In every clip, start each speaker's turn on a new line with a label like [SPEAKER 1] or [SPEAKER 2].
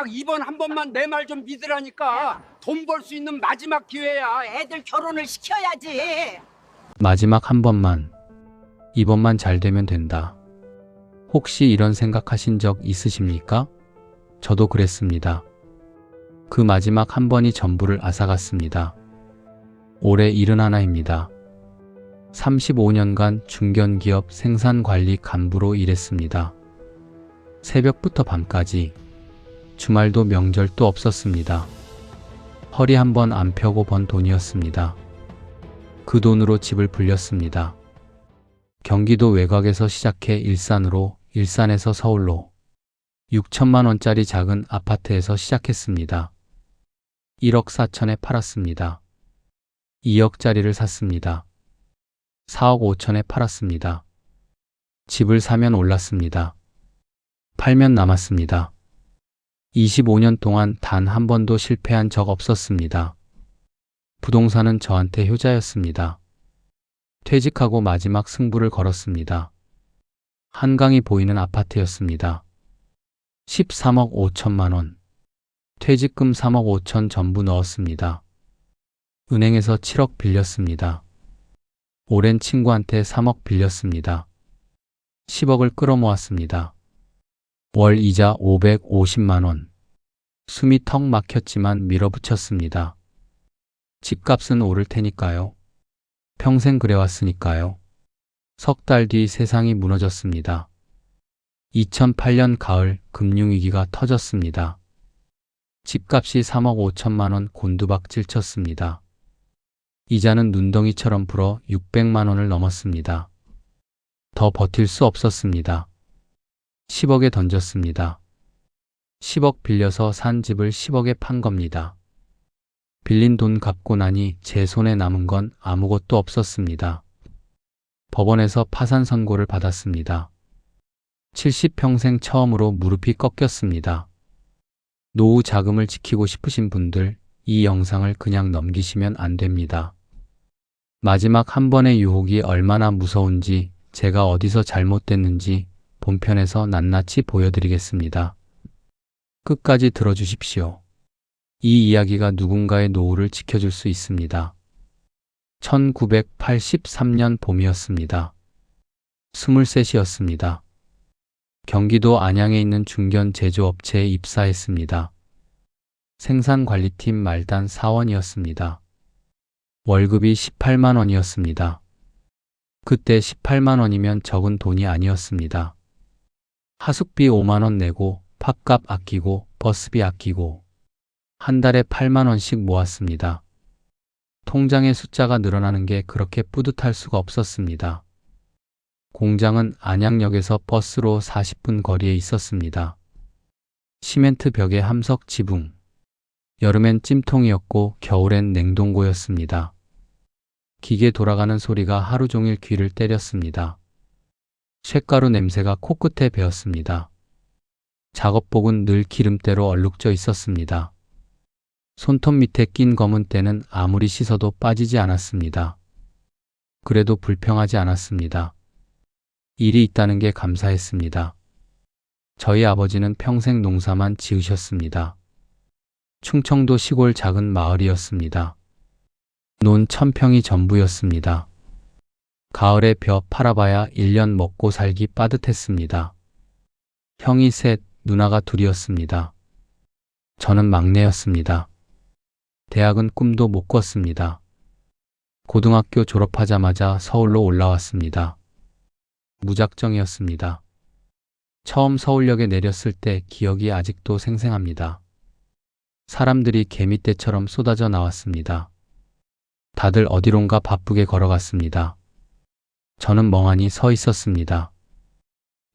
[SPEAKER 1] 마지막 이번 한 번만 내 말 좀 믿으라니까. 돈 벌 수 있는 마지막 기회야. 애들 결혼을 시켜야지.
[SPEAKER 2] 마지막 한 번만, 이번만 잘 되면 된다. 혹시 이런 생각하신 적 있으십니까? 저도 그랬습니다. 그 마지막 한 번이 전부를 앗아갔습니다. 올해 71입니다. 35년간 중견기업 생산관리 간부로 일했습니다. 새벽부터 밤까지, 주말도 명절도 없었습니다. 허리 한 번 안 펴고 번 돈이었습니다. 그 돈으로 집을 불렸습니다. 경기도 외곽에서 시작해 일산으로, 일산에서 서울로 6천만 원짜리 작은 아파트에서 시작했습니다. 1억 4천에 팔았습니다. 2억짜리를 샀습니다. 4억 5천에 팔았습니다. 집을 사면 올랐습니다. 팔면 남았습니다. 25년 동안 단 한 번도 실패한 적 없었습니다. 부동산은 저한테 효자였습니다. 퇴직하고 마지막 승부를 걸었습니다. 한강이 보이는 아파트였습니다. 13억 5천만 원. 퇴직금 3억 5천 전부 넣었습니다. 은행에서 7억 빌렸습니다. 오랜 친구한테 3억 빌렸습니다. 10억을 끌어모았습니다. 월 이자 550만 원. 숨이 턱 막혔지만 밀어붙였습니다. 집값은 오를 테니까요. 평생 그래왔으니까요. 석 달 뒤 세상이 무너졌습니다. 2008년 가을 금융위기가 터졌습니다. 집값이 3억 5천만 원 곤두박질 쳤습니다. 이자는 눈덩이처럼 불어 600만 원을 넘었습니다. 더 버틸 수 없었습니다. 10억에 던졌습니다. 10억 빌려서 산 집을 10억에 판 겁니다. 빌린 돈 갚고 나니 제 손에 남은 건 아무것도 없었습니다. 법원에서 파산 선고를 받았습니다. 70평생 처음으로 무릎이 꺾였습니다. 노후 자금을 지키고 싶으신 분들, 이 영상을 그냥 넘기시면 안 됩니다. 마지막 한 번의 유혹이 얼마나 무서운지, 제가 어디서 잘못됐는지 본편에서 낱낱이 보여드리겠습니다. 끝까지 들어주십시오. 이 이야기가 누군가의 노후를 지켜줄 수 있습니다. 1983년 봄이었습니다. 23이었습니다. 경기도 안양에 있는 중견 제조업체에 입사했습니다. 생산관리팀 말단 사원이었습니다. 월급이 18만 원이었습니다. 그때 18만 원이면 적은 돈이 아니었습니다. 하숙비 5만 원 내고 밥값 아끼고 버스비 아끼고 한 달에 8만 원씩 모았습니다. 통장의 숫자가 늘어나는 게 그렇게 뿌듯할 수가 없었습니다. 공장은 안양역에서 버스로 40분 거리에 있었습니다. 시멘트 벽에 함석 지붕. 여름엔 찜통이었고 겨울엔 냉동고였습니다. 기계 돌아가는 소리가 하루 종일 귀를 때렸습니다. 쇳가루 냄새가 코끝에 배었습니다. 작업복은 늘 기름때로 얼룩져 있었습니다. 손톱 밑에 낀 검은 때는 아무리 씻어도 빠지지 않았습니다. 그래도 불평하지 않았습니다. 일이 있다는 게 감사했습니다. 저희 아버지는 평생 농사만 지으셨습니다. 충청도 시골 작은 마을이었습니다. 논 1000평이 전부였습니다. 가을에 벼 팔아봐야 1년 먹고 살기 빠듯했습니다. 형이 셋, 누나가 둘이었습니다. 저는 막내였습니다. 대학은 꿈도 못 꿨습니다. 고등학교 졸업하자마자 서울로 올라왔습니다. 무작정이었습니다. 처음 서울역에 내렸을 때 기억이 아직도 생생합니다. 사람들이 개미떼처럼 쏟아져 나왔습니다. 다들 어디론가 바쁘게 걸어갔습니다. 저는 멍하니 서 있었습니다.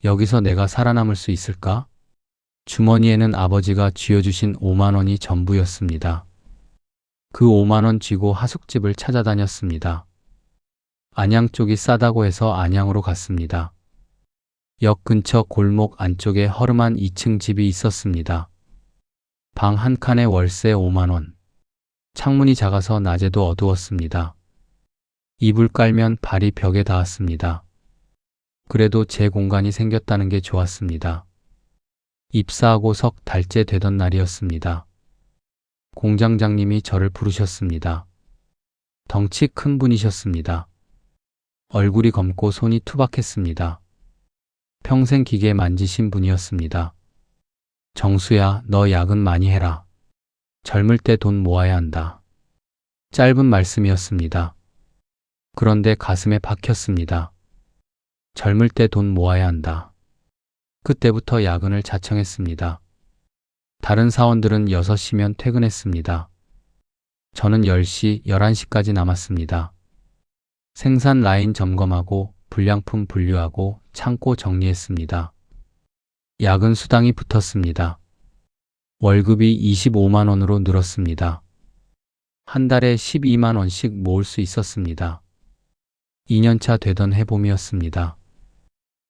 [SPEAKER 2] 여기서 내가 살아남을 수 있을까? 주머니에는 아버지가 쥐어주신 5만 원이 전부였습니다. 그 5만 원 쥐고 하숙집을 찾아다녔습니다. 안양 쪽이 싸다고 해서 안양으로 갔습니다. 역 근처 골목 안쪽에 허름한 2층 집이 있었습니다. 방 한 칸에 월세 5만 원. 창문이 작아서 낮에도 어두웠습니다. 이불 깔면 발이 벽에 닿았습니다. 그래도 제 공간이 생겼다는 게 좋았습니다. 입사하고 석 달째 되던 날이었습니다. 공장장님이 저를 부르셨습니다. 덩치 큰 분이셨습니다. 얼굴이 검고 손이 투박했습니다. 평생 기계 만지신 분이었습니다. 정수야, 너 야근 많이 해라. 젊을 때 돈 모아야 한다. 짧은 말씀이었습니다. 그런데 가슴에 박혔습니다. 젊을 때 돈 모아야 한다. 그때부터 야근을 자청했습니다. 다른 사원들은 6시면 퇴근했습니다. 저는 10시, 11시까지 남았습니다. 생산 라인 점검하고 불량품 분류하고 창고 정리했습니다. 야근 수당이 붙었습니다. 월급이 25만 원으로 늘었습니다. 한 달에 12만 원씩 모을 수 있었습니다. 2년차 되던 해봄이었습니다.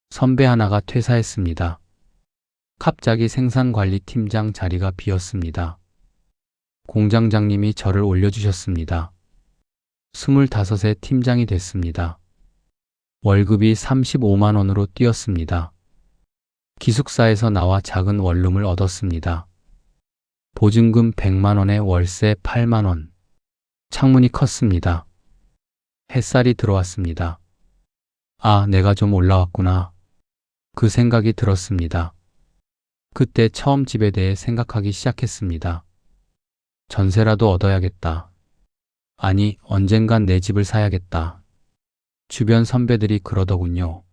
[SPEAKER 2] 선배 하나가 퇴사했습니다. 갑자기 생산관리팀장 자리가 비었습니다. 공장장님이 저를 올려주셨습니다. 25세 팀장이 됐습니다. 월급이 35만 원으로 뛰었습니다. 기숙사에서 나와 작은 원룸을 얻었습니다. 보증금 100만 원에 월세 8만 원. 창문이 컸습니다. 햇살이 들어왔습니다. 아, 내가 좀 올라왔구나. 그 생각이 들었습니다. 그때 처음 집에 대해 생각하기 시작했습니다. 전세라도 얻어야겠다. 아니, 언젠간 내 집을 사야겠다. 주변 선배들이 그러더군요.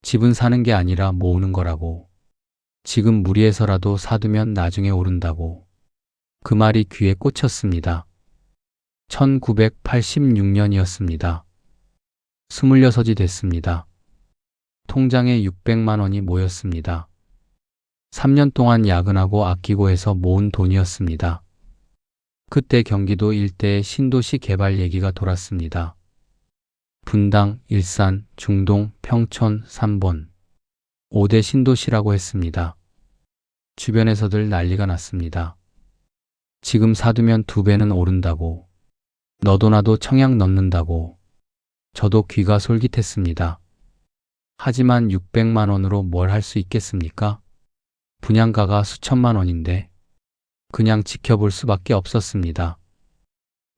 [SPEAKER 2] 집은 사는 게 아니라 모으는 거라고. 지금 무리해서라도 사두면 나중에 오른다고. 그 말이 귀에 꽂혔습니다. 1986년이었습니다. 26이 됐습니다. 통장에 600만 원이 모였습니다. 3년 동안 야근하고 아끼고 해서 모은 돈이었습니다. 그때 경기도 일대의 신도시 개발 얘기가 돌았습니다. 분당, 일산, 중동, 평촌, 삼본. 5대 신도시라고 했습니다. 주변에서들 난리가 났습니다. 지금 사두면 2배는 오른다고. 너도 나도 청약 넣는다고. 저도 귀가 솔깃했습니다. 하지만 600만 원으로 뭘 할 수 있겠습니까? 분양가가 수천만 원인데 그냥 지켜볼 수밖에 없었습니다.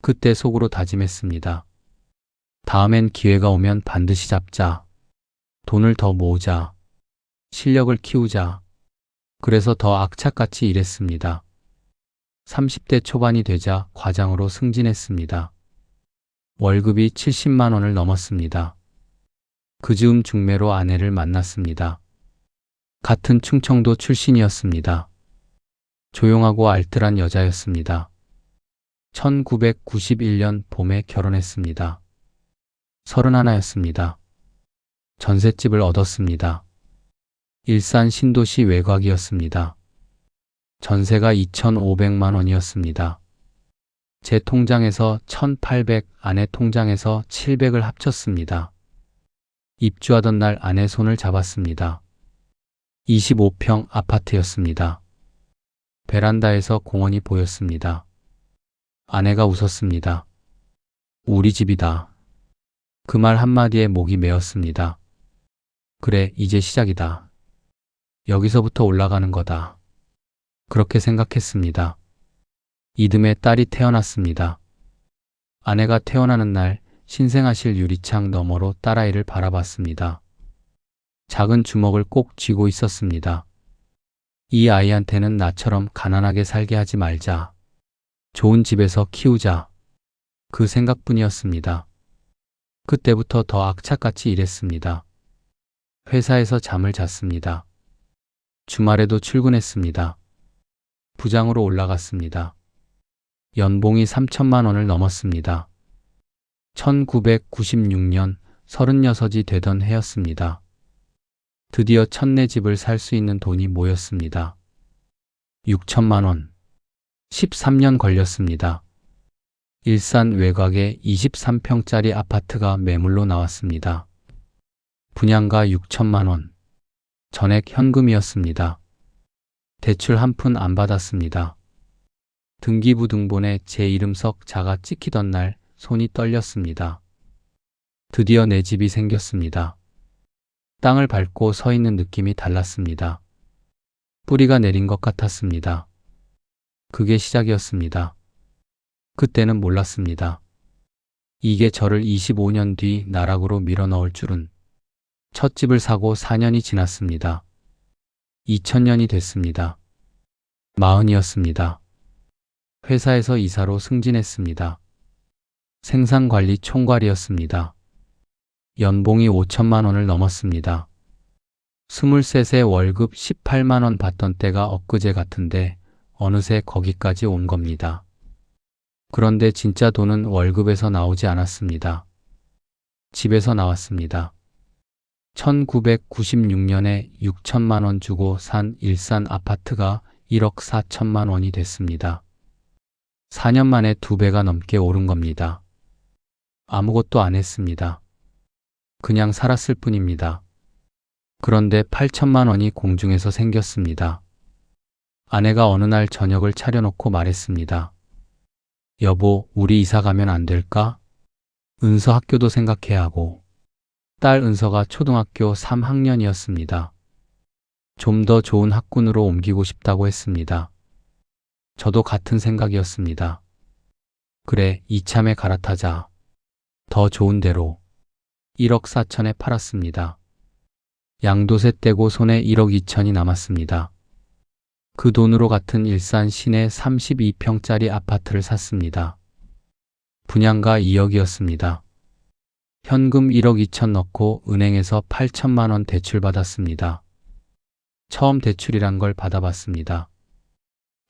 [SPEAKER 2] 그때 속으로 다짐했습니다. 다음엔 기회가 오면 반드시 잡자. 돈을 더 모으자. 실력을 키우자. 그래서 더 악착같이 일했습니다. 30대 초반이 되자 과장으로 승진했습니다. 월급이 70만 원을 넘었습니다. 그 즈음 중매로 아내를 만났습니다. 같은 충청도 출신이었습니다. 조용하고 알뜰한 여자였습니다. 1991년 봄에 결혼했습니다. 31였습니다. 전셋집을 얻었습니다. 일산 신도시 외곽이었습니다. 전세가 2,500만 원이었습니다. 제 통장에서 1,800, 아내 통장에서 700을 합쳤습니다. 입주하던 날 아내 손을 잡았습니다. 25평 아파트였습니다. 베란다에서 공원이 보였습니다. 아내가 웃었습니다. 우리 집이다. 그 말 한마디에 목이 메었습니다. 그래, 이제 시작이다. 여기서부터 올라가는 거다. 그렇게 생각했습니다. 이듬해 딸이 태어났습니다. 아내가 태어나는 날 신생아실 유리창 너머로 딸아이를 바라봤습니다. 작은 주먹을 꼭 쥐고 있었습니다. 이 아이한테는 나처럼 가난하게 살게 하지 말자. 좋은 집에서 키우자. 그 생각뿐이었습니다. 그때부터 더 악착같이 일했습니다. 회사에서 잠을 잤습니다. 주말에도 출근했습니다. 부장으로 올라갔습니다. 연봉이 3천만 원을 넘었습니다. 1996년 36이 되던 해였습니다. 드디어 첫내 집을 살 수 있는 돈이 모였습니다. 6천만 원. 13년 걸렸습니다. 일산 외곽에 23평짜리 아파트가 매물로 나왔습니다. 분양가 6천만 원. 전액 현금이었습니다. 대출 한 푼 안 받았습니다. 등기부 등본에 제 이름석 자가 찍히던 날 손이 떨렸습니다. 드디어 내 집이 생겼습니다. 땅을 밟고 서 있는 느낌이 달랐습니다. 뿌리가 내린 것 같았습니다. 그게 시작이었습니다. 그때는 몰랐습니다. 이게 저를 25년 뒤 나락으로 밀어넣을 줄은. 첫 집을 사고 4년이 지났습니다. 2000년이 됐습니다. 40이었습니다. 회사에서 이사로 승진했습니다. 생산관리 총괄이었습니다. 연봉이 5천만 원을 넘었습니다. 23세 월급 18만 원 받던 때가 엊그제 같은데 어느새 거기까지 온 겁니다. 그런데 진짜 돈은 월급에서 나오지 않았습니다. 집에서 나왔습니다. 1996년에 6천만 원 주고 산 일산 아파트가 1억 4천만 원이 됐습니다. 4년 만에 2배가 넘게 오른 겁니다. 아무것도 안 했습니다. 그냥 살았을 뿐입니다. 그런데 8천만 원이 공중에서 생겼습니다. 아내가 어느 날 저녁을 차려놓고 말했습니다. 여보, 우리 이사 가면 안 될까? 은서 학교도 생각해야 하고. 딸 은서가 초등학교 3학년이었습니다. 좀 더 좋은 학군으로 옮기고 싶다고 했습니다. 저도 같은 생각이었습니다. 그래, 이참에 갈아타자. 더 좋은 데로. 1억 4천에 팔았습니다. 양도세 떼고 손에 1억 2천이 남았습니다. 그 돈으로 같은 일산 시내 32평짜리 아파트를 샀습니다. 분양가 2억이었습니다. 현금 1억 2천 넣고 은행에서 8천만 원 대출 받았습니다. 처음 대출이란 걸 받아봤습니다.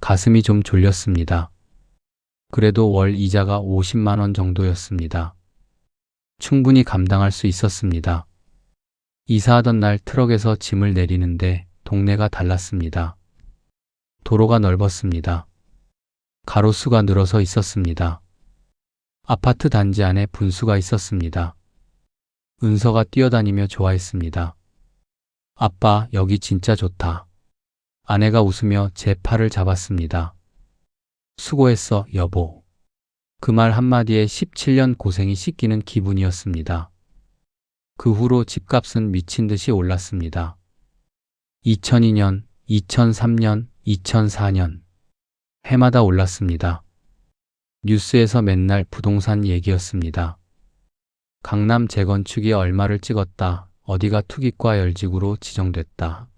[SPEAKER 2] 가슴이 좀 졸렸습니다. 그래도 월 이자가 50만 원 정도였습니다. 충분히 감당할 수 있었습니다. 이사하던 날 트럭에서 짐을 내리는데 동네가 달랐습니다. 도로가 넓었습니다. 가로수가 늘어서 있었습니다. 아파트 단지 안에 분수가 있었습니다. 은서가 뛰어다니며 좋아했습니다. 아빠, 여기 진짜 좋다. 아내가 웃으며 제 팔을 잡았습니다. 수고했어, 여보. 그 말 한마디에 17년 고생이 씻기는 기분이었습니다. 그 후로 집값은 미친 듯이 올랐습니다. 2002년, 2003년, 2004년. 해마다 올랐습니다. 뉴스에서 맨날 부동산 얘기였습니다. 강남 재건축이 얼마를 찍었다. 어디가 투기과 열지구로 지정됐다.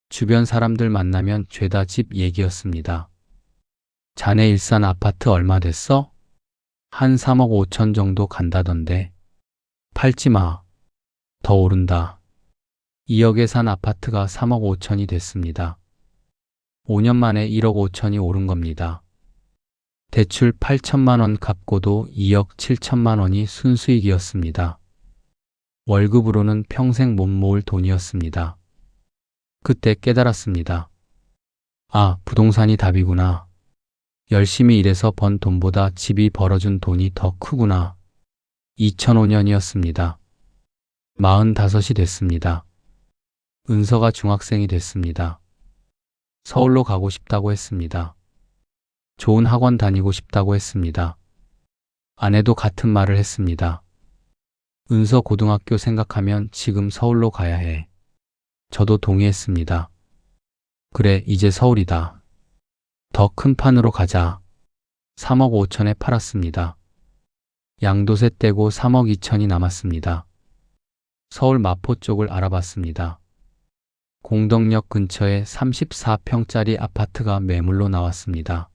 [SPEAKER 2] 주변 사람들 만나면 죄다 집 얘기였습니다. 자네 일산 아파트 얼마 됐어? 한 3억 5천 정도 간다던데. 팔지 마. 더 오른다. 2억에 산 아파트가 3억 5천이 됐습니다. 5년 만에 1억 5천이 오른 겁니다. 대출 8천만 원 갚고도 2억 7천만 원이 순수익이었습니다. 월급으로는 평생 못 모을 돈이었습니다. 그때 깨달았습니다. 아, 부동산이 답이구나. 열심히 일해서 번 돈보다 집이 벌어준 돈이 더 크구나. 2005년이었습니다. 45이 됐습니다. 은서가 중학생이 됐습니다. 서울로 가고 싶다고 했습니다. 좋은 학원 다니고 싶다고 했습니다. 아내도 같은 말을 했습니다. 은서 고등학교 생각하면 지금 서울로 가야 해. 저도 동의했습니다. 그래, 이제 서울이다. 더 큰 판으로 가자. 3억 5천에 팔았습니다. 양도세 떼고 3억 2천이 남았습니다. 서울 마포 쪽을 알아봤습니다. 공덕역 근처에 34평짜리 아파트가 매물로 나왔습니다.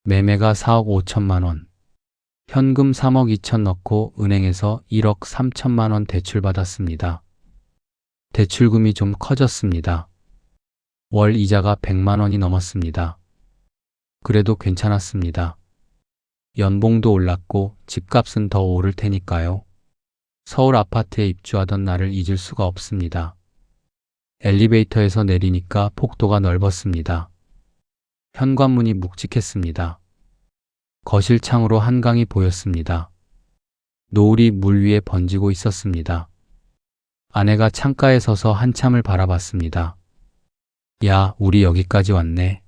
[SPEAKER 2] 매매가 4억 5천만 원. 현금 3억 2천 넣고 은행에서 1억 3천만 원 대출받았습니다. 대출금이 좀 커졌습니다. 월 이자가 100만 원이 넘었습니다. 그래도 괜찮았습니다. 연봉도 올랐고 집값은 더 오를 테니까요. 서울 아파트에 입주하던 날을 잊을 수가 없습니다. 엘리베이터에서 내리니까 폭도가 넓었습니다. 현관문이 묵직했습니다. 거실 창으로 한강이 보였습니다. 노을이 물 위에 번지고 있었습니다. 아내가 창가에 서서 한참을 바라봤습니다. 야, 우리 여기까지 왔네.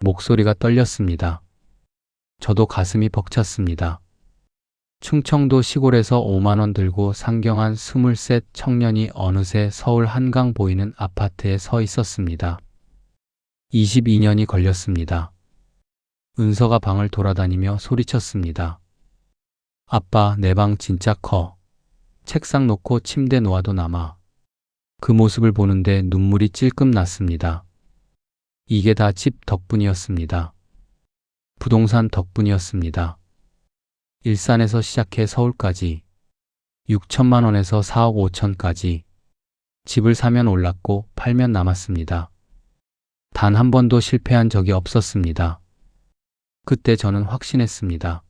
[SPEAKER 2] 목소리가 떨렸습니다. 저도 가슴이 벅찼습니다. 충청도 시골에서 5만 원 들고 상경한 23 청년이 어느새 서울 한강 보이는 아파트에 서 있었습니다. 22년이 걸렸습니다. 은서가 방을 돌아다니며 소리쳤습니다. 아빠, 내 방 진짜 커. 책상 놓고 침대 놓아도 남아. 그 모습을 보는데 눈물이 찔끔 났습니다. 이게 다 집 덕분이었습니다. 부동산 덕분이었습니다. 일산에서 시작해 서울까지 6천만 원에서 4억 5천까지 집을 사면 올랐고 팔면 남았습니다. 단 한 번도 실패한 적이 없었습니다. 그때 저는 확신했습니다.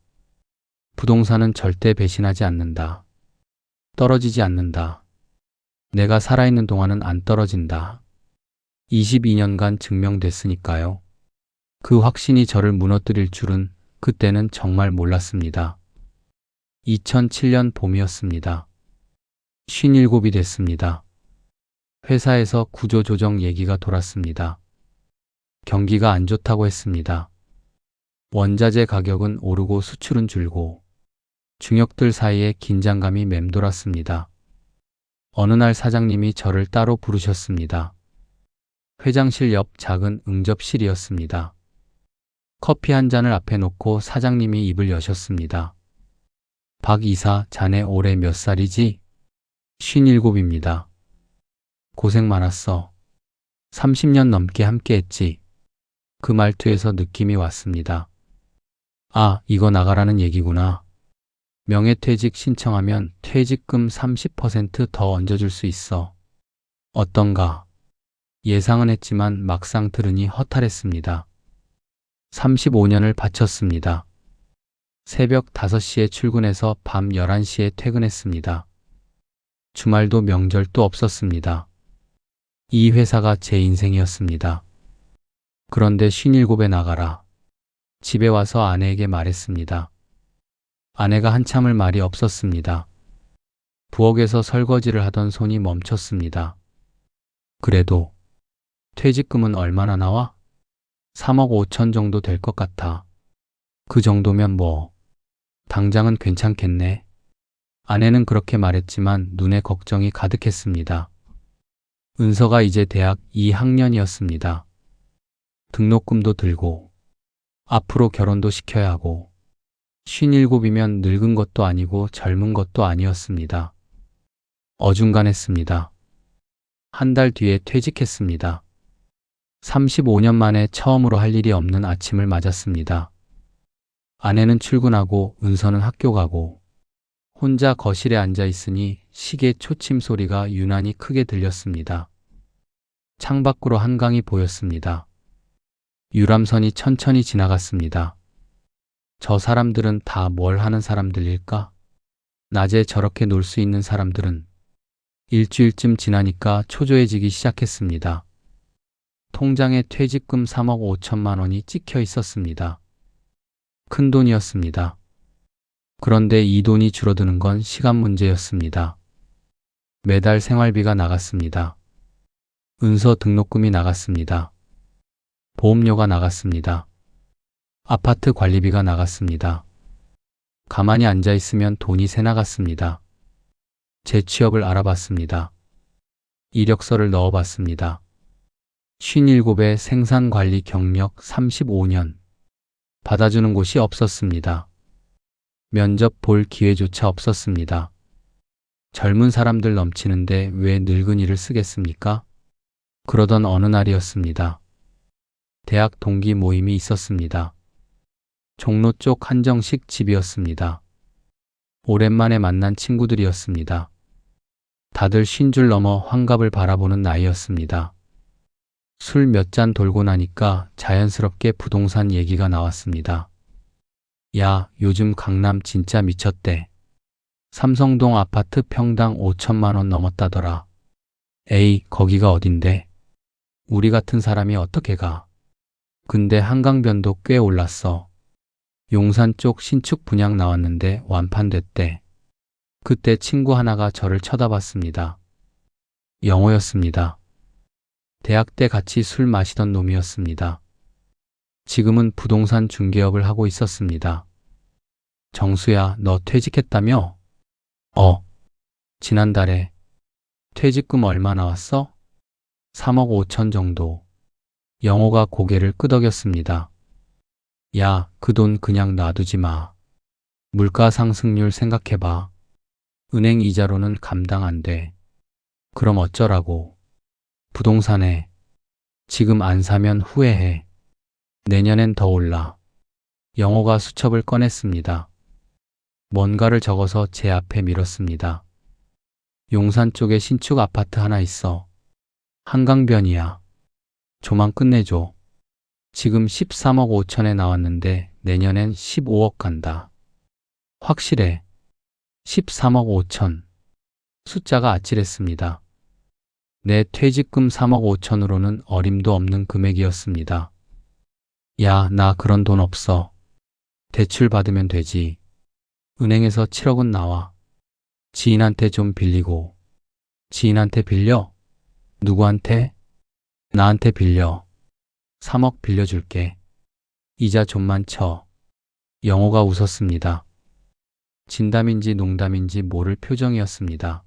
[SPEAKER 2] 부동산은 절대 배신하지 않는다. 떨어지지 않는다. 내가 살아있는 동안은 안 떨어진다. 22년간 증명됐으니까요. 그 확신이 저를 무너뜨릴 줄은 그때는 정말 몰랐습니다. 2007년 봄이었습니다. 57이 됐습니다. 회사에서 구조조정 얘기가 돌았습니다. 경기가 안 좋다고 했습니다. 원자재 가격은 오르고 수출은 줄고 중역들 사이에 긴장감이 맴돌았습니다. 어느 날 사장님이 저를 따로 부르셨습니다. 회장실 옆 작은 응접실이었습니다. 커피 한 잔을 앞에 놓고 사장님이 입을 여셨습니다. 박 이사, 자네 올해 몇 살이지? 57입니다. 고생 많았어. 30년 넘게 함께했지. 그 말투에서 느낌이 왔습니다. 아, 이거 나가라는 얘기구나. 명예퇴직 신청하면 퇴직금 30% 더 얹어줄 수 있어. 어떤가? 예상은 했지만 막상 들으니 허탈했습니다. 35년을 바쳤습니다. 새벽 5시에 출근해서 밤 11시에 퇴근했습니다. 주말도 명절도 없었습니다. 이 회사가 제 인생이었습니다. 그런데 57에 나가라. 집에 와서 아내에게 말했습니다. 아내가 한참을 말이 없었습니다. 부엌에서 설거지를 하던 손이 멈췄습니다. 그래도 퇴직금은 얼마나 나와? 3억 5천 정도 될 것 같아. 그 정도면 뭐 당장은 괜찮겠네. 아내는 그렇게 말했지만 눈에 걱정이 가득했습니다. 은서가 이제 대학 2학년이었습니다. 등록금도 들고 앞으로 결혼도 시켜야 하고 57이면 늙은 것도 아니고 젊은 것도 아니었습니다. 어중간했습니다. 한 달 뒤에 퇴직했습니다. 35년 만에 처음으로 할 일이 없는 아침을 맞았습니다. 아내는 출근하고 은서는 학교 가고 혼자 거실에 앉아 있으니 시계 초침 소리가 유난히 크게 들렸습니다. 창밖으로 한강이 보였습니다. 유람선이 천천히 지나갔습니다. 저 사람들은 다 뭘 하는 사람들일까? 낮에 저렇게 놀 수 있는 사람들은 일주일쯤 지나니까 초조해지기 시작했습니다. 통장에 퇴직금 3억 5천만 원이 찍혀 있었습니다. 큰 돈이었습니다. 그런데 이 돈이 줄어드는 건 시간 문제였습니다. 매달 생활비가 나갔습니다. 은서 등록금이 나갔습니다. 보험료가 나갔습니다. 아파트 관리비가 나갔습니다. 가만히 앉아 있으면 돈이 새 나갔습니다. 재취업을 알아봤습니다. 이력서를 넣어봤습니다. 57의 생산관리 경력 35년. 받아주는 곳이 없었습니다. 면접 볼 기회조차 없었습니다. 젊은 사람들 넘치는데 왜 늙은이를 쓰겠습니까? 그러던 어느 날이었습니다. 대학 동기 모임이 있었습니다. 종로 쪽 한정식 집이었습니다. 오랜만에 만난 친구들이었습니다. 다들 50줄 넘어 환갑을 바라보는 나이였습니다. 술 몇 잔 돌고 나니까 자연스럽게 부동산 얘기가 나왔습니다. 야, 요즘 강남 진짜 미쳤대. 삼성동 아파트 평당 5천만 원 넘었다더라. 에이, 거기가 어딘데? 우리 같은 사람이 어떻게 가? 근데 한강변도 꽤 올랐어. 용산 쪽 신축 분양 나왔는데 완판됐대. 그때 친구 하나가 저를 쳐다봤습니다. 영호였습니다. 대학 때 같이 술 마시던 놈이었습니다. 지금은 부동산 중개업을 하고 있었습니다. 정수야, 너 퇴직했다며? 지난달에. 퇴직금 얼마 나왔어? 3억 5천 정도. 영호가 고개를 끄덕였습니다. 야, 그 돈 그냥 놔두지 마. 물가 상승률 생각해봐. 은행 이자로는 감당 안 돼. 그럼 어쩌라고. 부동산에. 지금 안 사면 후회해. 내년엔 더 올라. 영호가 수첩을 꺼냈습니다. 뭔가를 적어서 제 앞에 밀었습니다. 용산 쪽에 신축 아파트 하나 있어. 한강변이야. 조만 끝내줘. 지금 13억 5천에 나왔는데 내년엔 15억 간다. 확실해. 13억 5천. 숫자가 아찔했습니다. 내 퇴직금 3억 5천으로는 어림도 없는 금액이었습니다. 야, 나 그런 돈 없어. 대출 받으면 되지. 은행에서 7억은 나와. 지인한테 좀 빌리고. 지인한테 빌려? 누구한테? 나한테 빌려. 3억 빌려줄게. 이자 좀만 쳐. 영호가 웃었습니다. 진담인지 농담인지 모를 표정이었습니다.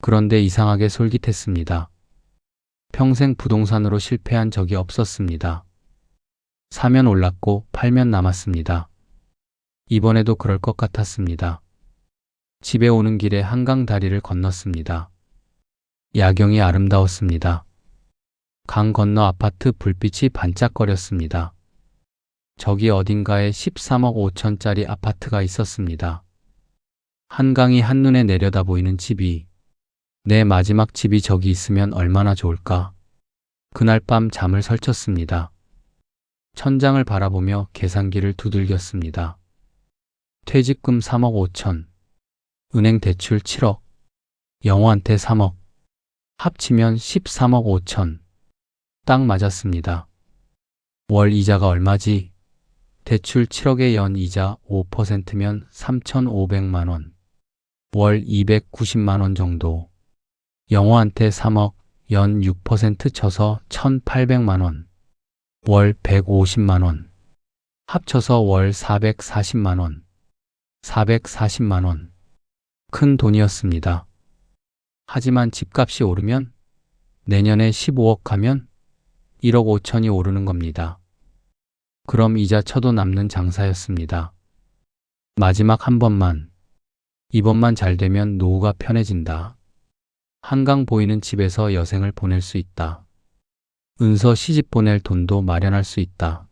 [SPEAKER 2] 그런데 이상하게 솔깃했습니다. 평생 부동산으로 실패한 적이 없었습니다. 사면 올랐고 팔면 남았습니다. 이번에도 그럴 것 같았습니다. 집에 오는 길에 한강 다리를 건넜습니다. 야경이 아름다웠습니다. 강 건너 아파트 불빛이 반짝거렸습니다. 저기 어딘가에 13억 5천짜리 아파트가 있었습니다. 한강이 한눈에 내려다 보이는 집이, 내 마지막 집이 저기 있으면 얼마나 좋을까. 그날 밤 잠을 설쳤습니다. 천장을 바라보며 계산기를 두들겼습니다. 퇴직금 3억 5천, 은행 대출 7억, 영호한테 3억, 합치면 13억 5천. 딱 맞았습니다. 월 이자가 얼마지? 대출 7억에 연 이자 5%면 3,500만 원. 월 290만 원 정도. 영호한테 3억, 연 6% 쳐서 1,800만 원. 월 150만 원. 합쳐서 월 440만 원. 440만 원. 큰 돈이었습니다. 하지만 집값이 오르면, 내년에 15억 하면 1억 5천이 오르는 겁니다. 그럼 이자 쳐도 남는 장사였습니다. 마지막 한 번만. 이번만 잘 되면 노후가 편해진다. 한강 보이는 집에서 여생을 보낼 수 있다. 은서 시집 보낼 돈도 마련할 수 있다.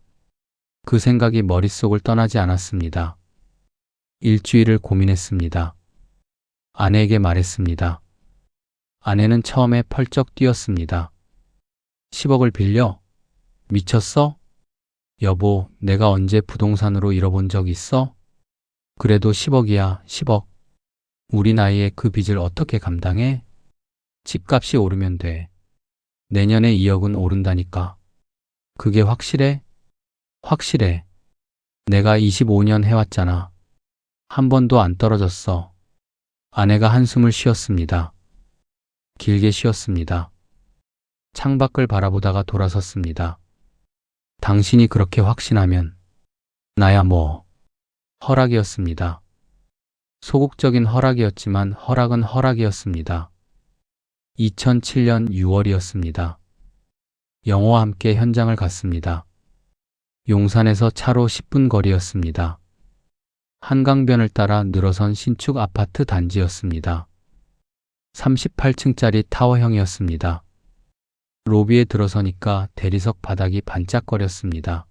[SPEAKER 2] 그 생각이 머릿속을 떠나지 않았습니다. 일주일을 고민했습니다. 아내에게 말했습니다. 아내는 처음에 펄쩍 뛰었습니다. 10억을 빌려? 미쳤어? 여보, 내가 언제 부동산으로 잃어본 적 있어? 그래도 10억이야, 10억. 우리 나이에 그 빚을 어떻게 감당해? 집값이 오르면 돼. 내년에 2억은 오른다니까. 그게 확실해? 확실해. 내가 25년 해왔잖아. 한 번도 안 떨어졌어. 아내가 한숨을 쉬었습니다. 길게 쉬었습니다. 창밖을 바라보다가 돌아섰습니다. 당신이 그렇게 확신하면 나야 뭐. 허락이었습니다. 소극적인 허락이었지만 허락은 허락이었습니다. 2007년 6월이었습니다. 영호와 함께 현장을 갔습니다. 용산에서 차로 10분 거리였습니다. 한강변을 따라 늘어선 신축 아파트 단지였습니다. 38층짜리 타워형이었습니다. 로비에 들어서니까 대리석 바닥이 반짝거렸습니다.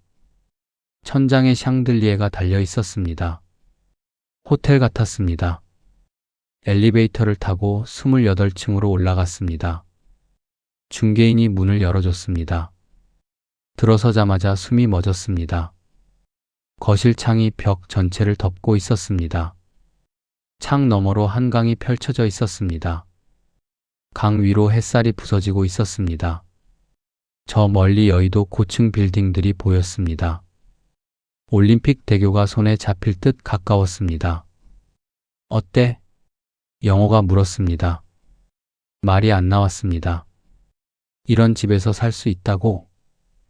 [SPEAKER 2] 천장에 샹들리에가 달려 있었습니다. 호텔 같았습니다. 엘리베이터를 타고 28층으로 올라갔습니다. 중개인이 문을 열어줬습니다. 들어서자마자 숨이 멎었습니다. 거실 창이 벽 전체를 덮고 있었습니다. 창 너머로 한강이 펼쳐져 있었습니다. 강 위로 햇살이 부서지고 있었습니다. 저 멀리 여의도 고층 빌딩들이 보였습니다. 올림픽 대교가 손에 잡힐 듯 가까웠습니다. 어때? 영호가 물었습니다. 말이 안 나왔습니다. 이런 집에서 살 수 있다고?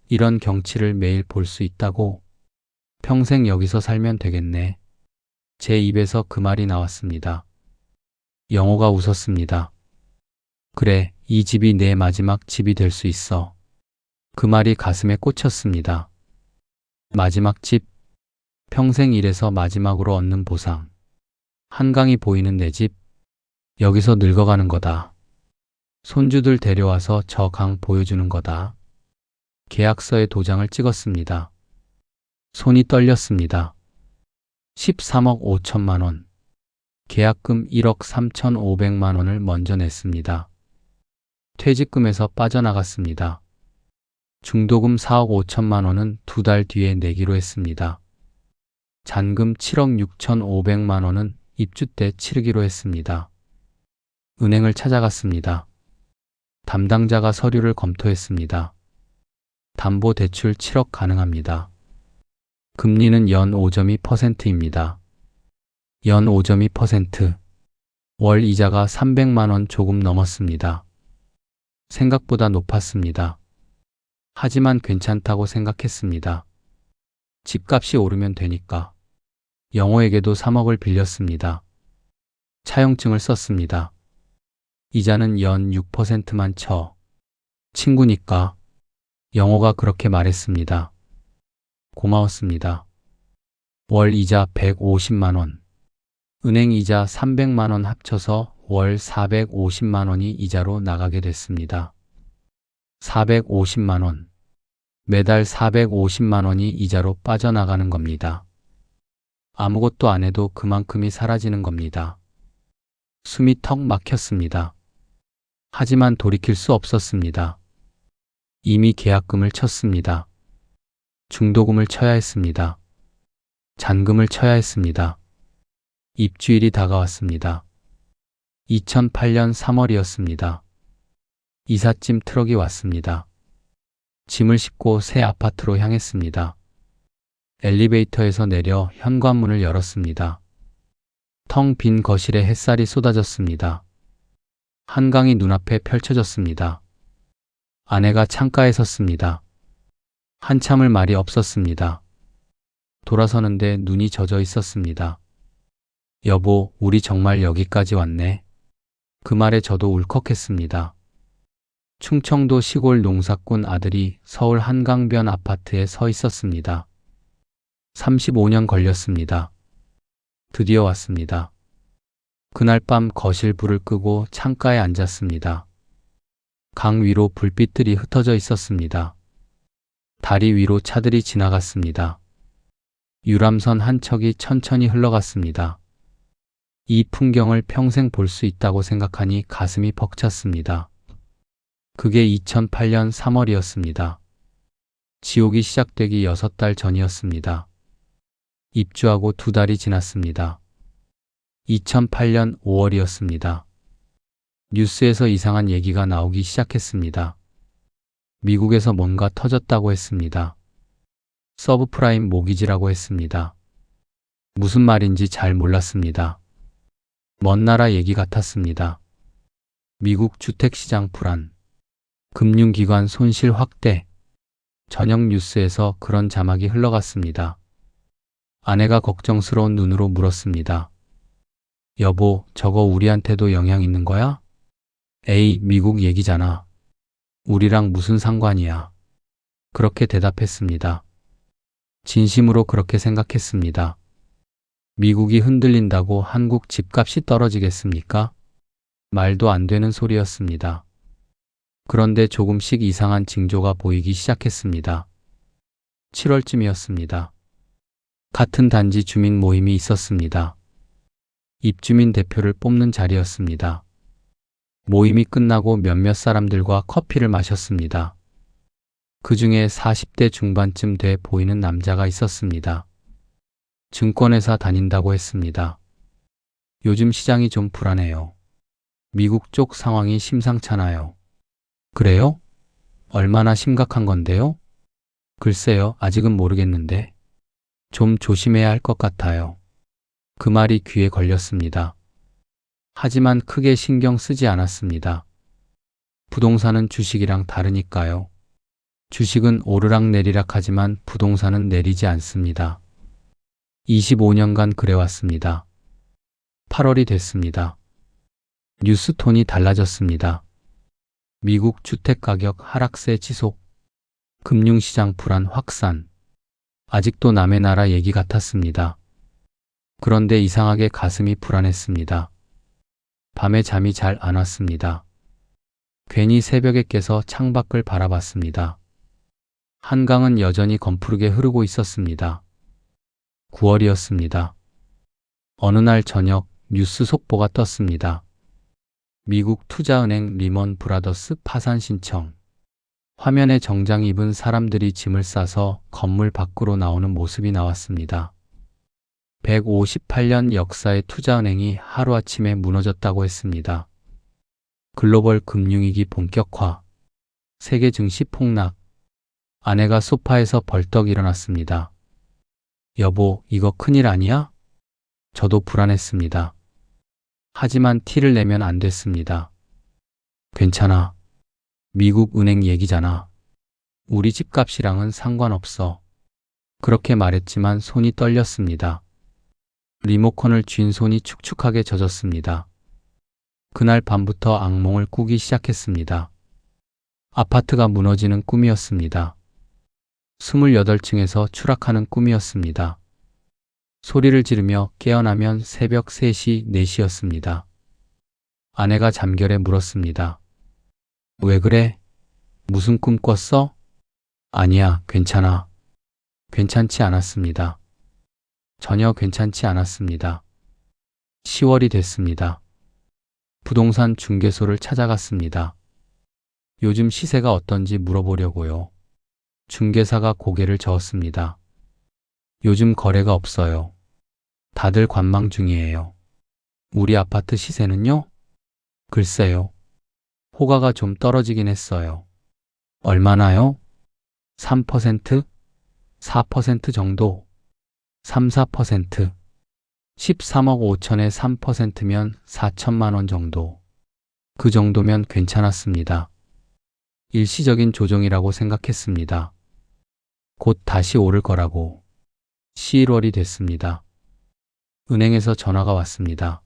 [SPEAKER 2] 이런 경치를 매일 볼 수 있다고? 평생 여기서 살면 되겠네. 제 입에서 그 말이 나왔습니다. 영호가 웃었습니다. 그래, 이 집이 내 마지막 집이 될 수 있어. 그 말이 가슴에 꽂혔습니다. 마지막 집, 평생 일해서 마지막으로 얻는 보상. 한강이 보이는 내 집, 여기서 늙어가는 거다. 손주들 데려와서 저 강 보여주는 거다. 계약서에 도장을 찍었습니다. 손이 떨렸습니다. 13억 5천만 원. 계약금 1억 3,500만 원을 먼저 냈습니다. 퇴직금에서 빠져나갔습니다. 중도금 4억 5천만 원은 2달 뒤에 내기로 했습니다. 잔금 7억 6,500만 원은 입주 때 치르기로 했습니다. 은행을 찾아갔습니다. 담당자가 서류를 검토했습니다. 담보대출 7억 가능합니다. 금리는 연 5.2%입니다. 연 5.2%. 월 이자가 300만 원 조금 넘었습니다. 생각보다 높았습니다. 하지만 괜찮다고 생각했습니다. 집값이 오르면 되니까. 영호에게도 3억을 빌렸습니다. 차용증을 썼습니다. 이자는 연 6%만 쳐. 친구니까. 영호가 그렇게 말했습니다. 고마웠습니다. 월 이자 150만 원. 은행 이자 300만 원 합쳐서 월 450만 원이 이자로 나가게 됐습니다. 450만 원. 매달 450만 원이 이자로 빠져나가는 겁니다. 아무것도 안 해도 그만큼이 사라지는 겁니다. 숨이 턱 막혔습니다. 하지만 돌이킬 수 없었습니다. 이미 계약금을 쳤습니다. 중도금을 쳐야 했습니다. 잔금을 쳐야 했습니다. 입주일이 다가왔습니다. 2008년 3월이었습니다. 이삿짐 트럭이 왔습니다. 짐을 싣고 새 아파트로 향했습니다. 엘리베이터에서 내려 현관문을 열었습니다. 텅 빈 거실에 햇살이 쏟아졌습니다. 한강이 눈앞에 펼쳐졌습니다. 아내가 창가에 섰습니다. 한참을 말이 없었습니다. 돌아서는데 눈이 젖어 있었습니다. 여보, 우리 정말 여기까지 왔네. 그 말에 저도 울컥했습니다. 충청도 시골 농사꾼 아들이 서울 한강변 아파트에 서 있었습니다. 35년 걸렸습니다. 드디어 왔습니다. 그날 밤 거실 불을 끄고 창가에 앉았습니다. 강 위로 불빛들이 흩어져 있었습니다. 다리 위로 차들이 지나갔습니다. 유람선 한 척이 천천히 흘러갔습니다. 이 풍경을 평생 볼 수 있다고 생각하니 가슴이 벅찼습니다. 그게 2008년 3월이었습니다. 지옥이 시작되기 6달 전이었습니다. 입주하고 2달이 지났습니다. 2008년 5월이었습니다. 뉴스에서 이상한 얘기가 나오기 시작했습니다. 미국에서 뭔가 터졌다고 했습니다. 서브프라임 모기지라고 했습니다. 무슨 말인지 잘 몰랐습니다. 먼 나라 얘기 같았습니다. 미국 주택시장 불안, 금융기관 손실 확대, 저녁 뉴스에서 그런 자막이 흘러갔습니다. 아내가 걱정스러운 눈으로 물었습니다. 여보, 저거 우리한테도 영향 있는 거야? 에이, 미국 얘기잖아. 우리랑 무슨 상관이야. 그렇게 대답했습니다. 진심으로 그렇게 생각했습니다. 미국이 흔들린다고 한국 집값이 떨어지겠습니까? 말도 안 되는 소리였습니다. 그런데 조금씩 이상한 징조가 보이기 시작했습니다. 7월쯤이었습니다. 같은 단지 주민 모임이 있었습니다. 입주민 대표를 뽑는 자리였습니다. 모임이 끝나고 몇몇 사람들과 커피를 마셨습니다. 그 중에 40대 중반쯤 돼 보이는 남자가 있었습니다. 증권회사 다닌다고 했습니다. 요즘 시장이 좀 불안해요. 미국 쪽 상황이 심상찮아요. 그래요? 얼마나 심각한 건데요? 글쎄요, 아직은 모르겠는데. 좀 조심해야 할 것 같아요. 그 말이 귀에 걸렸습니다. 하지만 크게 신경 쓰지 않았습니다. 부동산은 주식이랑 다르니까요. 주식은 오르락내리락 하지만 부동산은 내리지 않습니다. 25년간 그래왔습니다. 8월이 됐습니다. 뉴스톤이 달라졌습니다. 미국 주택가격 하락세 지속. 금융시장 불안 확산. 아직도 남의 나라 얘기 같았습니다. 그런데 이상하게 가슴이 불안했습니다. 밤에 잠이 잘 안 왔습니다. 괜히 새벽에 깨서 창밖을 바라봤습니다. 한강은 여전히 검푸르게 흐르고 있었습니다. 9월이었습니다. 어느 날 저녁 뉴스 속보가 떴습니다. 미국 투자은행 리먼 브라더스 파산 신청. 화면에 정장 입은 사람들이 짐을 싸서 건물 밖으로 나오는 모습이 나왔습니다. 158년 역사의 투자은행이 하루아침에 무너졌다고 했습니다. 글로벌 금융위기 본격화. 세계 증시 폭락. 아내가 소파에서 벌떡 일어났습니다. 여보, 이거 큰일 아니야? 저도 불안했습니다. 하지만 티를 내면 안 됐습니다. 괜찮아. 미국 은행 얘기잖아. 우리 집값이랑은 상관없어. 그렇게 말했지만 손이 떨렸습니다. 리모컨을 쥔 손이 축축하게 젖었습니다. 그날 밤부터 악몽을 꾸기 시작했습니다. 아파트가 무너지는 꿈이었습니다. 28층에서 추락하는 꿈이었습니다. 소리를 지르며 깨어나면 새벽 3시, 4시였습니다. 아내가 잠결에 물었습니다. 왜 그래? 무슨 꿈 꿨어? 아니야, 괜찮아. 괜찮지 않았습니다. 전혀 괜찮지 않았습니다. 10월이 됐습니다. 부동산 중개소를 찾아갔습니다. 요즘 시세가 어떤지 물어보려고요. 중개사가 고개를 저었습니다. 요즘 거래가 없어요. 다들 관망 중이에요. 우리 아파트 시세는요? 글쎄요. 호가가 좀 떨어지긴 했어요. 얼마나요? 3%? 4% 정도? 3, 4%. 13억 5천에 3%면 4천만 원 정도. 그 정도면 괜찮았습니다. 일시적인 조정이라고 생각했습니다. 곧 다시 오를 거라고. 11월이 됐습니다. 은행에서 전화가 왔습니다.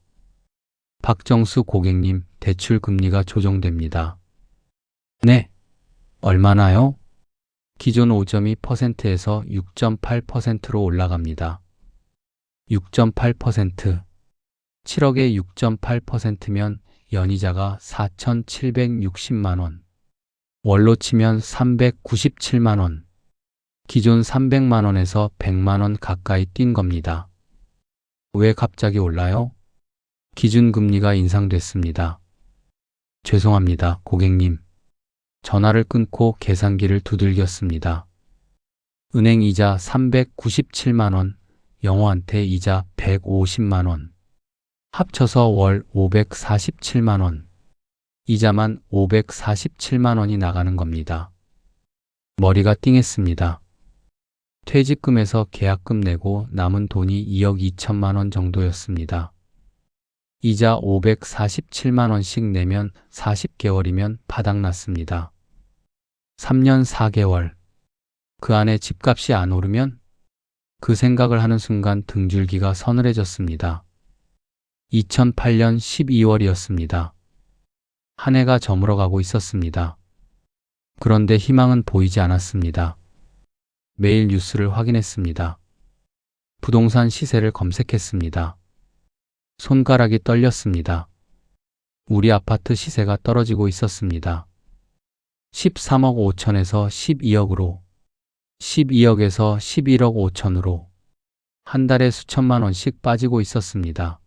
[SPEAKER 2] 박정수 고객님, 대출 금리가 조정됩니다. 네. 얼마나요? 기존 5.2%에서 6.8%로 올라갑니다. 6.8%. 7억에 6.8%면 연이자가 4,760만 원. 월로 치면 397만 원. 기존 300만 원에서 100만 원 가까이 뛴 겁니다. 왜 갑자기 올라요? 기준금리가 인상됐습니다. 죄송합니다, 고객님. 전화를 끊고 계산기를 두들겼습니다. 은행 이자 397만 원, 영호한테 이자 150만 원. 합쳐서 월 547만 원. 이자만 547만 원이 나가는 겁니다. 머리가 띵했습니다. 퇴직금에서 계약금 내고 남은 돈이 2억 2천만 원 정도였습니다. 이자 547만 원씩 내면 40개월이면 바닥났습니다. 3년 4개월. 그 안에 집값이 안 오르면? 그 생각을 하는 순간 등줄기가 서늘해졌습니다. 2008년 12월이었습니다. 한 해가 저물어가고 있었습니다. 그런데 희망은 보이지 않았습니다. 매일 뉴스를 확인했습니다. 부동산 시세를 검색했습니다. 손가락이 떨렸습니다. 우리 아파트 시세가 떨어지고 있었습니다. 13억 5천에서 12억으로, 12억에서 11억 5천으로 한 달에 수천만 원씩 빠지고 있었습니다.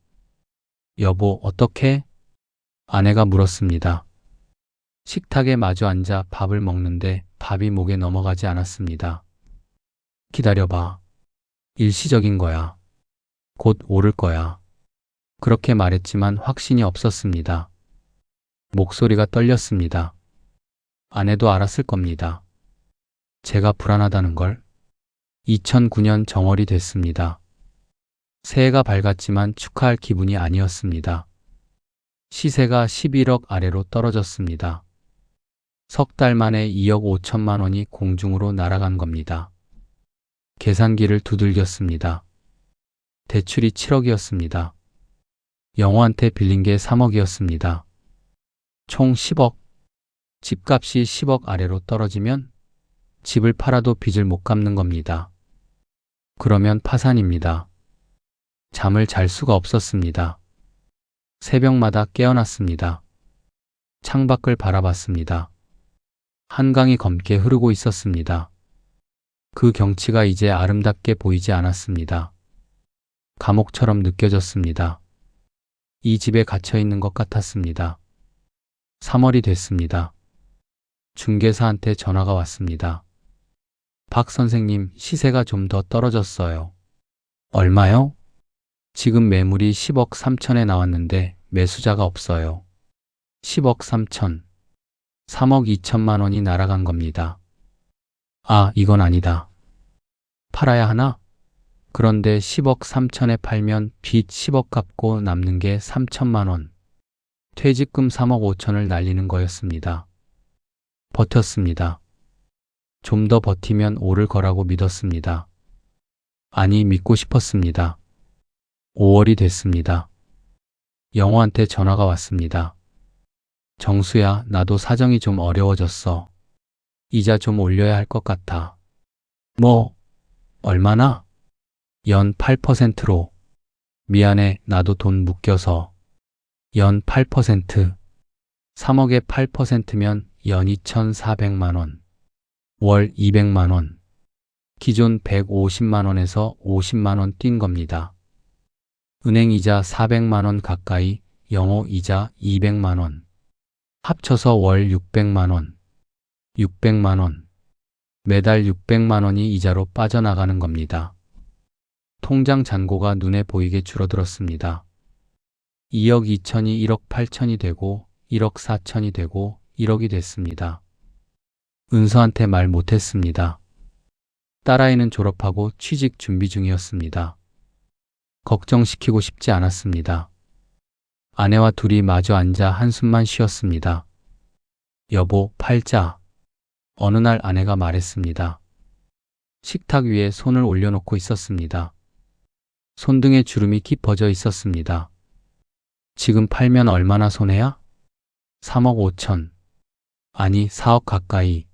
[SPEAKER 2] 여보, 어떡해? 아내가 물었습니다. 식탁에 마주 앉아 밥을 먹는데 밥이 목에 넘어가지 않았습니다. 기다려봐. 일시적인 거야. 곧 오를 거야. 그렇게 말했지만 확신이 없었습니다. 목소리가 떨렸습니다. 아내도 알았을 겁니다. 제가 불안하다는 걸. 2009년 정월이 됐습니다. 새해가 밝았지만 축하할 기분이 아니었습니다. 시세가 11억 아래로 떨어졌습니다. 석 달 만에 2억 5천만 원이 공중으로 날아간 겁니다. 계산기를 두들겼습니다. 대출이 7억이었습니다. 영호한테 빌린 게 3억이었습니다. 총 10억. 집값이 10억 아래로 떨어지면 집을 팔아도 빚을 못 갚는 겁니다. 그러면 파산입니다. 잠을 잘 수가 없었습니다. 새벽마다 깨어났습니다. 창밖을 바라봤습니다. 한강이 검게 흐르고 있었습니다. 그 경치가 이제 아름답게 보이지 않았습니다. 감옥처럼 느껴졌습니다. 이 집에 갇혀 있는 것 같았습니다. 3월이 됐습니다. 중개사한테 전화가 왔습니다. 박 선생님, 시세가 좀 더 떨어졌어요. 얼마요? 지금 매물이 10억 3천에 나왔는데 매수자가 없어요. 10억 3천. 3억 2천만 원이 날아간 겁니다. 아, 이건 아니다. 팔아야 하나? 그런데 10억 3천에 팔면 빚 10억 갚고 남는 게 3천만 원. 퇴직금 3억 5천을 날리는 거였습니다. 버텼습니다. 좀 더 버티면 오를 거라고 믿었습니다. 아니, 믿고 싶었습니다. 5월이 됐습니다. 영호한테 전화가 왔습니다. 정수야, 나도 사정이 좀 어려워졌어. 이자 좀 올려야 할 것 같아. 뭐? 얼마나? 연 8%로. 미안해, 나도 돈 묶여서. 연 8%. 3억에 8%면 연 2,400만 원. 월 200만 원. 기존 150만 원에서 50만 원 뛴 겁니다. 은행 이자 400만 원 가까이, 영호 이자 200만 원. 합쳐서 월 600만 원. 600만 원. 매달 600만 원이 이자로 빠져나가는 겁니다. 통장 잔고가 눈에 보이게 줄어들었습니다. 2억 2천이 1억 8천이 되고 1억 4천이 되고 1억이 됐습니다. 은서한테 말 못했습니다. 딸아이는 졸업하고 취직 준비 중이었습니다. 걱정시키고 싶지 않았습니다. 아내와 둘이 마주 앉아 한숨만 쉬었습니다. 여보, 팔자. 어느 날 아내가 말했습니다. 식탁 위에 손을 올려놓고 있었습니다. 손등에 주름이 깊어져 있었습니다. 지금 팔면 얼마나 손해야? 3억 5천. 아니, 4억 가까이.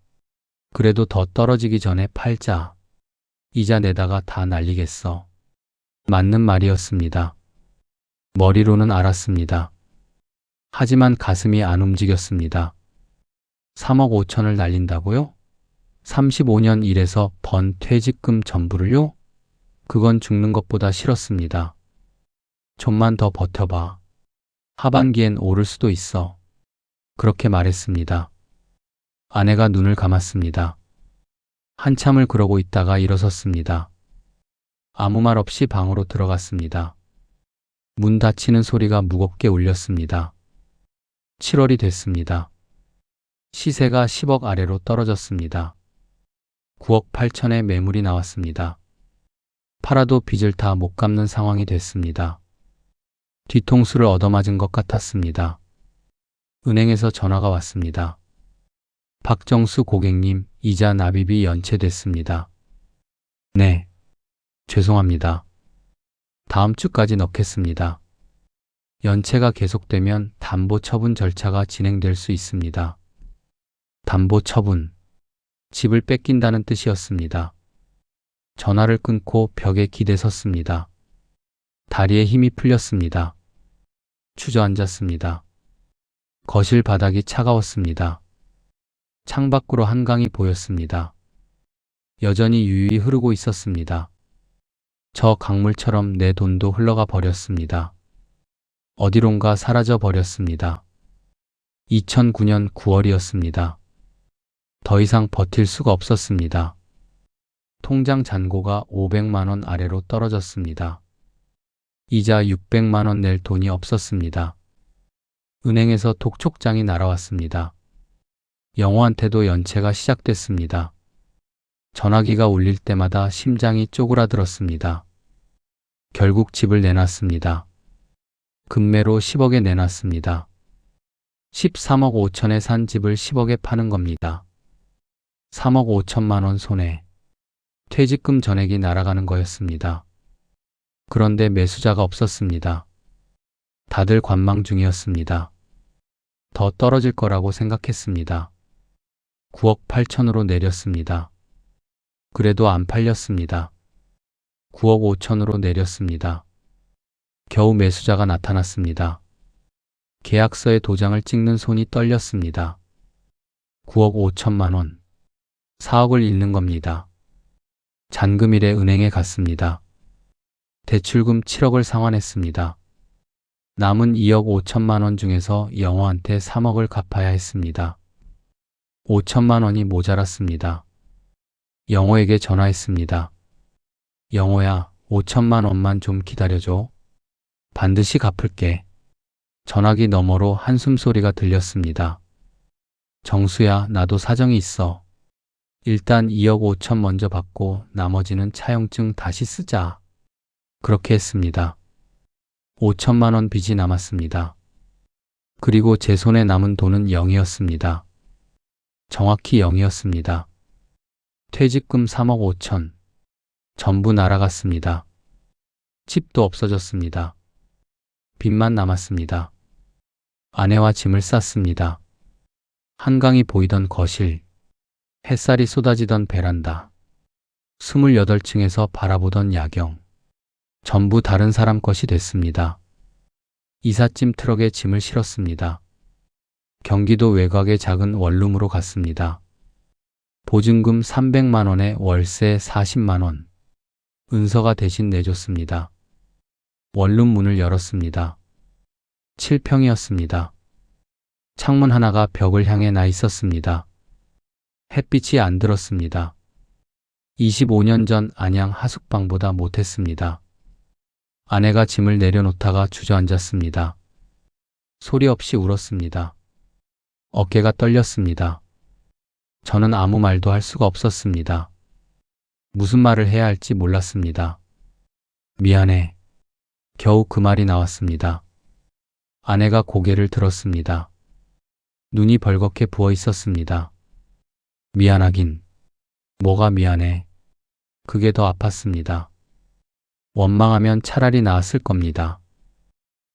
[SPEAKER 2] 그래도 더 떨어지기 전에 팔자. 이자 내다가 다 날리겠어. 맞는 말이었습니다. 머리로는 알았습니다. 하지만 가슴이 안 움직였습니다. 3억 5천을 날린다고요? 35년 일해서 번 퇴직금 전부를요? 그건 죽는 것보다 싫었습니다. 좀만 더 버텨봐. 하반기엔 오를 수도 있어. 그렇게 말했습니다. 아내가 눈을 감았습니다. 한참을 그러고 있다가 일어섰습니다. 아무 말 없이 방으로 들어갔습니다. 문 닫히는 소리가 무겁게 울렸습니다. 7월이 됐습니다. 시세가 10억 아래로 떨어졌습니다. 9억 8천에 매물이 나왔습니다. 팔아도 빚을 다 못 갚는 상황이 됐습니다. 뒤통수를 얻어맞은 것 같았습니다. 은행에서 전화가 왔습니다. 박정수 고객님, 이자 납입이 연체됐습니다. 네. 죄송합니다. 다음 주까지 넣겠습니다. 연체가 계속되면 담보 처분 절차가 진행될 수 있습니다. 담보 처분. 집을 뺏긴다는 뜻이었습니다. 전화를 끊고 벽에 기대 섰습니다. 다리에 힘이 풀렸습니다. 주저앉았습니다. 거실 바닥이 차가웠습니다. 창밖으로 한강이 보였습니다. 여전히 유유히 흐르고 있었습니다. 저 강물처럼 내 돈도 흘러가 버렸습니다. 어디론가 사라져 버렸습니다. 2009년 9월이었습니다. 더 이상 버틸 수가 없었습니다. 통장 잔고가 500만 원 아래로 떨어졌습니다. 이자 600만 원 낼 돈이 없었습니다. 은행에서 독촉장이 날아왔습니다. 영호한테도 연체가 시작됐습니다. 전화기가 울릴 때마다 심장이 쪼그라들었습니다. 결국 집을 내놨습니다. 금매로 10억에 내놨습니다. 13억 5천에 산 집을 10억에 파는 겁니다. 3억 5천만 원 손해. 퇴직금 전액이 날아가는 거였습니다. 그런데 매수자가 없었습니다. 다들 관망 중이었습니다. 더 떨어질 거라고 생각했습니다. 9억 8천으로 내렸습니다. 그래도 안 팔렸습니다. 9억 5천으로 내렸습니다. 겨우 매수자가 나타났습니다. 계약서에 도장을 찍는 손이 떨렸습니다. 9억 5천만 원. 4억을 잃는 겁니다. 잔금일에 은행에 갔습니다. 대출금 7억을 상환했습니다. 남은 2억 5천만 원 중에서 영호한테 3억을 갚아야 했습니다. 5천만 원이 모자랐습니다. 영호에게 전화했습니다. 영호야, 5천만 원만 좀 기다려줘. 반드시 갚을게. 전화기 너머로 한숨 소리가 들렸습니다. 정수야, 나도 사정이 있어. 일단 2억 5천 먼저 받고 나머지는 차용증 다시 쓰자. 그렇게 했습니다. 5천만 원 빚이 남았습니다. 그리고 제 손에 남은 돈은 0이었습니다. 정확히 0이었습니다. 퇴직금 3억 5천. 전부 날아갔습니다. 집도 없어졌습니다. 빚만 남았습니다. 아내와 짐을 쌌습니다. 한강이 보이던 거실, 햇살이 쏟아지던 베란다, 28층에서 바라보던 야경, 전부 다른 사람 것이 됐습니다. 이삿짐 트럭에 짐을 실었습니다. 경기도 외곽의 작은 원룸으로 갔습니다. 보증금 300만 원에 월세 40만 원. 은서가 대신 내줬습니다. 원룸 문을 열었습니다. 7평이었습니다. 창문 하나가 벽을 향해 나 있었습니다. 햇빛이 안 들었습니다. 25년 전 안양 하숙방보다 못했습니다. 아내가 짐을 내려놓다가 주저앉았습니다. 소리 없이 울었습니다. 어깨가 떨렸습니다. 저는 아무 말도 할 수가 없었습니다. 무슨 말을 해야 할지 몰랐습니다. 미안해. 겨우 그 말이 나왔습니다. 아내가 고개를 들었습니다. 눈이 벌겋게 부어 있었습니다. 미안하긴. 뭐가 미안해. 그게 더 아팠습니다. 원망하면 차라리 나았을 겁니다.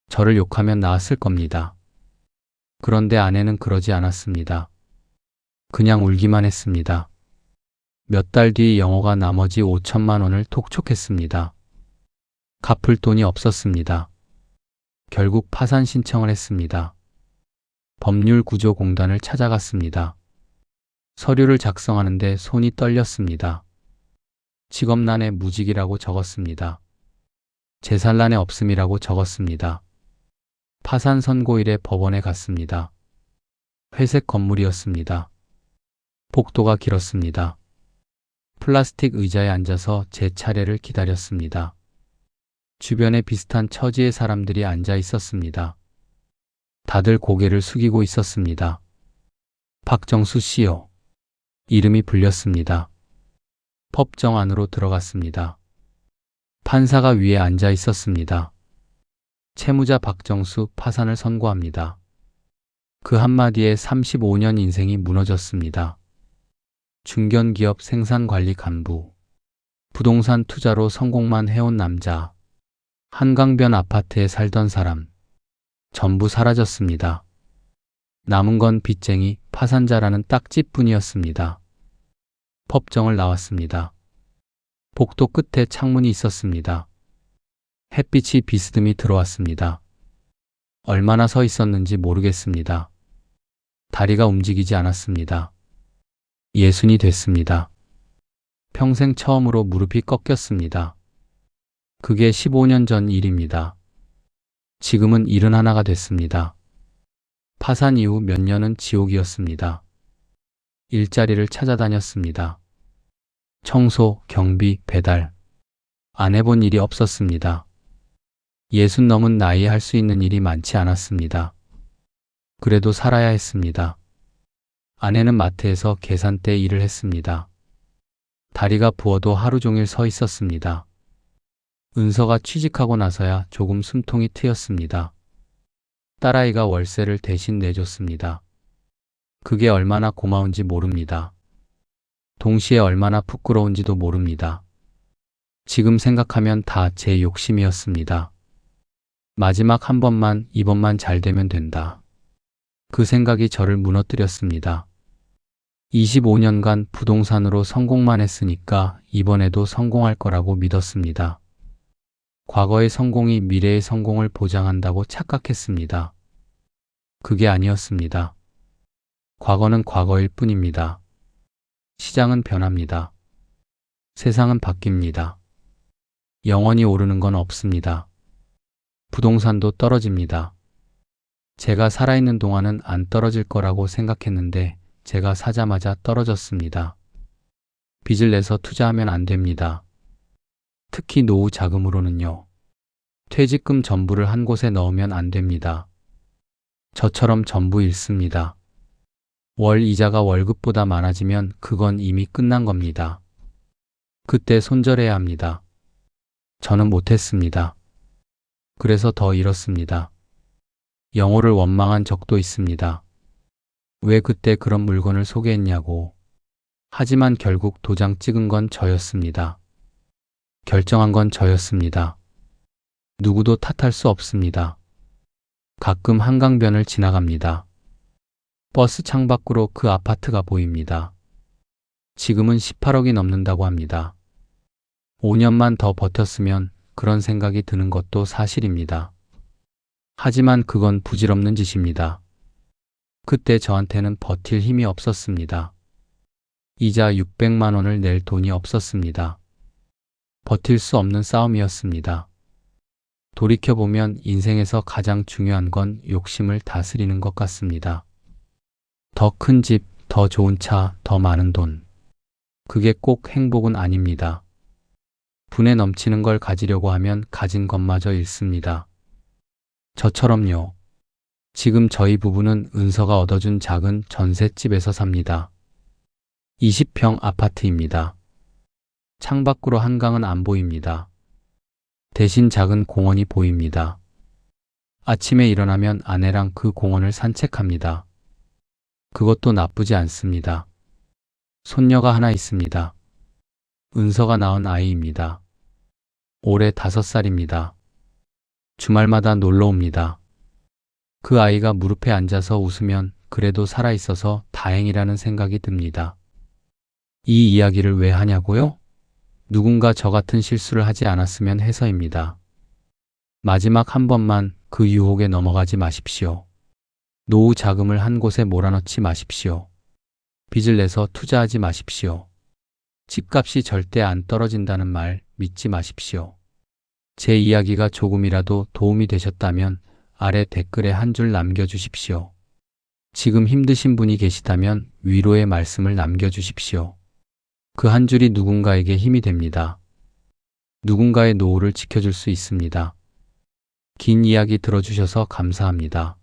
[SPEAKER 2] 저를 욕하면 나았을 겁니다. 그런데 아내는 그러지 않았습니다. 그냥 울기만 했습니다. 몇 달 뒤 영호가 나머지 5천만 원을 톡촉했습니다. 갚을 돈이 없었습니다. 결국 파산 신청을 했습니다. 법률구조공단을 찾아갔습니다. 서류를 작성하는데 손이 떨렸습니다. 직업란에 무직이라고 적었습니다. 재산란에 없음이라고 적었습니다. 파산 선고일에 법원에 갔습니다. 회색 건물이었습니다. 복도가 길었습니다. 플라스틱 의자에 앉아서 제 차례를 기다렸습니다. 주변에 비슷한 처지의 사람들이 앉아 있었습니다. 다들 고개를 숙이고 있었습니다. 박정수 씨요. 이름이 불렸습니다. 법정 안으로 들어갔습니다. 판사가 위에 앉아 있었습니다. 채무자 박정수 파산을 선고합니다. 그 한마디에 35년 인생이 무너졌습니다. 중견기업 생산관리 간부, 부동산 투자로 성공만 해온 남자, 한강변 아파트에 살던 사람, 전부 사라졌습니다. 남은 건 빚쟁이, 파산자라는 딱지뿐이었습니다. 법정을 나왔습니다. 복도 끝에 창문이 있었습니다. 햇빛이 비스듬히 들어왔습니다. 얼마나 서 있었는지 모르겠습니다. 다리가 움직이지 않았습니다. 예순이 됐습니다. 평생 처음으로 무릎이 꺾였습니다. 그게 15년 전 일입니다. 지금은 71가 됐습니다. 파산 이후 몇 년은 지옥이었습니다. 일자리를 찾아다녔습니다. 청소, 경비, 배달. 안 해본 일이 없었습니다. 60 넘은 나이에 할 수 있는 일이 많지 않았습니다. 그래도 살아야 했습니다. 아내는 마트에서 계산대 일을 했습니다. 다리가 부어도 하루 종일 서 있었습니다. 은서가 취직하고 나서야 조금 숨통이 트였습니다. 딸아이가 월세를 대신 내줬습니다. 그게 얼마나 고마운지 모릅니다. 동시에 얼마나 부끄러운지도 모릅니다. 지금 생각하면 다 제 욕심이었습니다. 마지막 한 번만, 이번만 잘 되면 된다. 그 생각이 저를 무너뜨렸습니다. 25년간 부동산으로 성공만 했으니까 이번에도 성공할 거라고 믿었습니다. 과거의 성공이 미래의 성공을 보장한다고 착각했습니다. 그게 아니었습니다. 과거는 과거일 뿐입니다. 시장은 변합니다. 세상은 바뀝니다. 영원히 오르는 건 없습니다. 부동산도 떨어집니다. 제가 살아있는 동안은 안 떨어질 거라고 생각했는데 제가 사자마자 떨어졌습니다. 빚을 내서 투자하면 안 됩니다. 특히 노후 자금으로는요. 퇴직금 전부를 한 곳에 넣으면 안 됩니다. 저처럼 전부 잃습니다. 월 이자가 월급보다 많아지면 그건 이미 끝난 겁니다. 그때 손절해야 합니다. 저는 못했습니다. 그래서 더 잃었습니다. 영호를 원망한 적도 있습니다. 왜 그때 그런 물건을 소개했냐고. 하지만 결국 도장 찍은 건 저였습니다. 결정한 건 저였습니다. 누구도 탓할 수 없습니다. 가끔 한강변을 지나갑니다. 버스 창밖으로 그 아파트가 보입니다. 지금은 18억이 넘는다고 합니다. 5년만 더 버텼으면 그런 생각이 드는 것도 사실입니다. 하지만 그건 부질없는 짓입니다. 그때 저한테는 버틸 힘이 없었습니다. 이자 600만 원을 낼 돈이 없었습니다. 버틸 수 없는 싸움이었습니다. 돌이켜보면 인생에서 가장 중요한 건 욕심을 다스리는 것 같습니다. 더 큰 집, 더 좋은 차, 더 많은 돈. 그게 꼭 행복은 아닙니다. 분에 넘치는 걸 가지려고 하면 가진 것마저 잃습니다. 저처럼요. 지금 저희 부부는 은서가 얻어준 작은 전셋집에서 삽니다. 20평 아파트입니다. 창밖으로 한강은 안 보입니다. 대신 작은 공원이 보입니다. 아침에 일어나면 아내랑 그 공원을 산책합니다. 그것도 나쁘지 않습니다. 손녀가 하나 있습니다. 은서가 낳은 아이입니다. 올해 5살입니다. 주말마다 놀러 옵니다. 그 아이가 무릎에 앉아서 웃으면 그래도 살아있어서 다행이라는 생각이 듭니다. 이 이야기를 왜 하냐고요? 누군가 저 같은 실수를 하지 않았으면 해서입니다. 마지막 한 번만 그 유혹에 넘어가지 마십시오. 노후 자금을 한 곳에 몰아넣지 마십시오. 빚을 내서 투자하지 마십시오. 집값이 절대 안 떨어진다는 말 믿지 마십시오. 제 이야기가 조금이라도 도움이 되셨다면 아래 댓글에 한 줄 남겨주십시오. 지금 힘드신 분이 계시다면 위로의 말씀을 남겨주십시오. 그 한 줄이 누군가에게 힘이 됩니다. 누군가의 노후를 지켜줄 수 있습니다. 긴 이야기 들어주셔서 감사합니다.